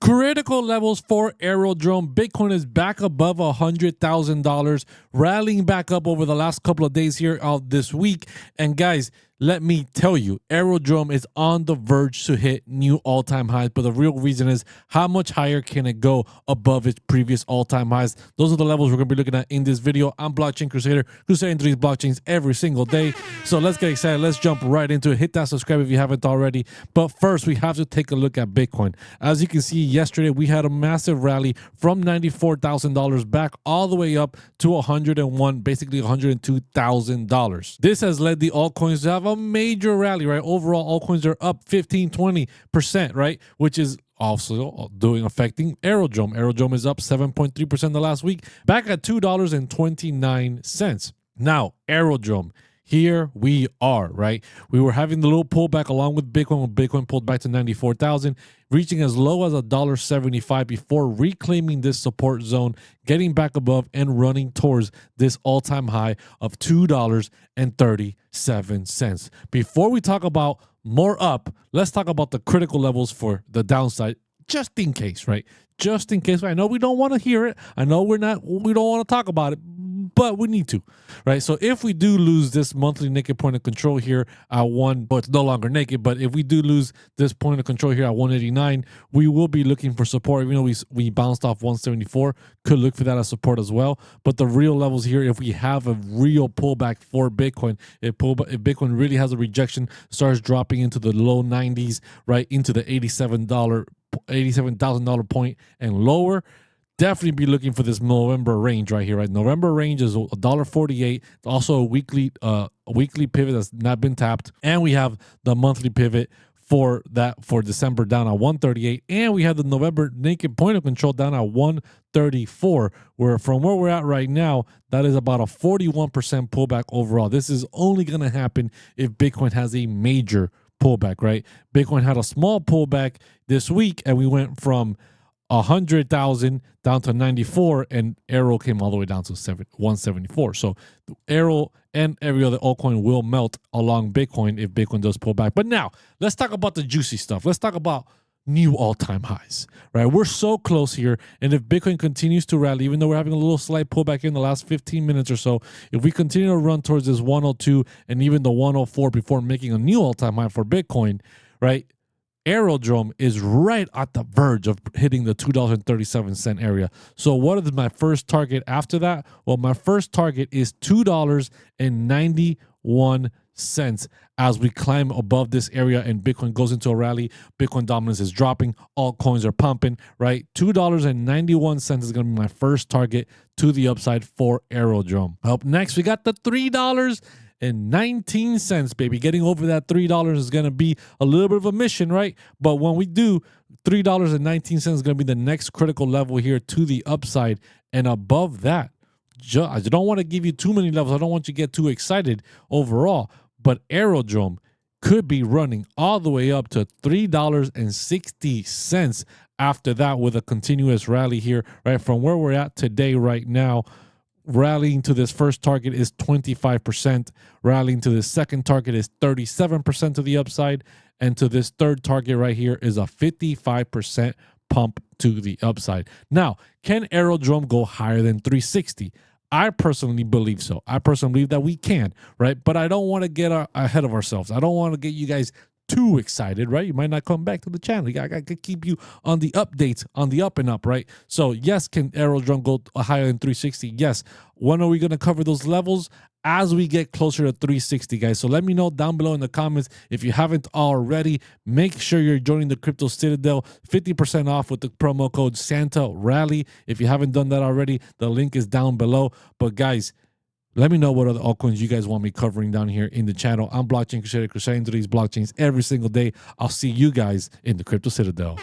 Critical levels for Aerodrome. Bitcoin is back above $100,000, rallying back up over the last couple of days here of this week. And guys, let me tell you, Aerodrome is on the verge to hit new all-time highs. But the real reason is how much higher can it go above its previous all-time highs? Those are the levels we're going to be looking at in this video. I'm Blockchain Crusader, crusading through these blockchains every single day. So let's get excited. Let's jump right into it. Hit that subscribe if you haven't already. But first, we have to take a look at Bitcoin. As you can see, yesterday we had a massive rally from $94,000 back all the way up to 101, basically $102,000. This has led the altcoins to have a major rally, right? Overall, altcoins are up 15-20%, right? Which is also affecting Aerodrome. Aerodrome is up 7.3% the last week, back at $2.29. Now, Aerodrome, here we are, right? We were having the little pullback along with Bitcoin when Bitcoin pulled back to 94,000, reaching as low as $1.75 before reclaiming this support zone, getting back above and running towards this all-time high of $2.37. Before we talk about more up, let's talk about the critical levels for the downside, just in case, right? Just in case. I know we don't want to hear it. I know we don't want to talk about it, but we need to, right? So if we do lose this monthly naked point of control here at but it's no longer naked, but if we do lose this point of control here at 189, we will be looking for support. Even though we bounced off 174, could look for that as support as well. But the real levels here, if we have a real pullback for Bitcoin, if Bitcoin really has a rejection, starts dropping into the low 90s, right, into the $87,000 point and lower, definitely be looking for this November range right here, right? November range is $1.48. Also a weekly pivot that's not been tapped. And we have the monthly pivot for December down at 138. And we have the November naked point of control down at 134, where from where we're at right now, that is about a 41% pullback overall. This is only going to happen if Bitcoin has a major pullback, right? Bitcoin had a small pullback this week, and we went from 100,000 down to 94, and AERO came all the way down to 174. So AERO and every other altcoin will melt along Bitcoin if Bitcoin does pull back. But now let's talk about the juicy stuff. Let's talk about new all-time highs, right? We're so close here, and if Bitcoin continues to rally, even though we're having a little slight pullback in the last 15 minutes or so, if we continue to run towards this 102 and even the 104 before making a new all-time high for Bitcoin, right? Aerodrome is right at the verge of hitting the $2.37 area. So what is my first target after that? Well, my first target is $2.91 as we climb above this area and Bitcoin goes into a rally. Bitcoin dominance is dropping. Altcoins are pumping, right? $2.91 is going to be my first target to the upside for Aerodrome. Up next, we got the $3.19, baby. Getting over that $3 is going to be a little bit of a mission, right? But when we do, $3.19 is going to be the next critical level here to the upside. And above that, I don't want to give you too many levels. I don't want you to get too excited overall. But Aerodrome could be running all the way up to $3.60 after that with a continuous rally here, right? From where we're at today right now, rallying to this first target is 25%. Rallying to this second target is 37% to the upside. And to this third target right here is a 55% pump to the upside. Now, can Aerodrome go higher than 360? I personally believe so. I personally believe that we can, right? But I don't want to get ahead of ourselves. I don't want to get you guys too excited, right? You might not come back to the channel. I got to keep you on the updates, on the up and up, right? So yes, can Aerodrome go higher than 360? Yes. When are we going to cover those levels? As we get closer to 360, guys. So let me know down below in the comments. If you haven't already, make sure you're joining the Crypto Citadel. 50% off with the promo code Santa Rally. If you haven't done that already, the link is down below. But guys, let me know what other altcoins you guys want me covering down here in the channel. I'm Blockchain Crusader, crusading through these blockchains every single day. I'll see you guys in the Crypto Citadel.